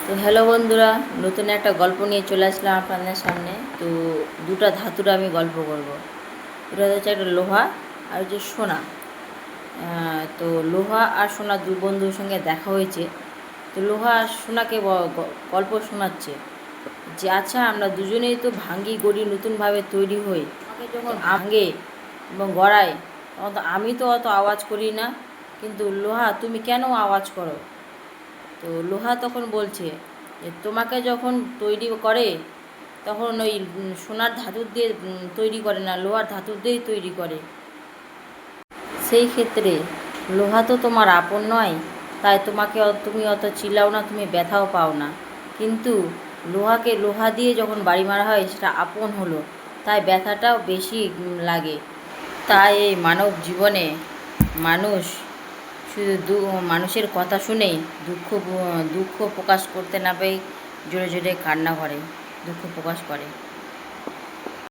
তো হ্যালো বন্ধুরা, নতুন একটা গল্প নিয়ে চলে আসলাম আপনাদের সামনে। তো দুটো ধাতুর আমি গল্প করব। এটা হচ্ছে একটা লোহা আর হচ্ছে সোনা। তো লোহা আর সোনা দু বন্ধুর সঙ্গে দেখা হয়েছে। তো লোহা আর সোনাকে গল্প শোনাচ্ছে যে আচ্ছা, আমরা দুজনেই তো ভাঙ্গি গড়ি নতুনভাবে তৈরি হই। আমাকে যখন ভাঙে এবং গড়ায় তখন তো আমি তো অত আওয়াজ করি না, কিন্তু লোহা তুমি কেন আওয়াজ করো? তো লোহা তখন বলছে যে তোমাকে যখন তৈরি করে তখন ওই সোনার ধাতুর দিয়ে তৈরি করে না, লোহার ধাতুর দিয়েই তৈরি করে। সেই ক্ষেত্রে লোহা তো তোমার আপন নয়, তাই তোমাকে তুমি অত চিল্লাও না, তুমি ব্যথাও পাও না। কিন্তু লোহাকে লোহা দিয়ে যখন বাড়ি মারা হয় সেটা আপন হলো, তাই ব্যথাটাও বেশি লাগে। তাই এই মানব জীবনে মানুষ শুধু মানুষের কথা শুনেই দুঃখ প্রকাশ করতে না পেয়ে জোরে জোরে কান্না করে, দুঃখ প্রকাশ করে।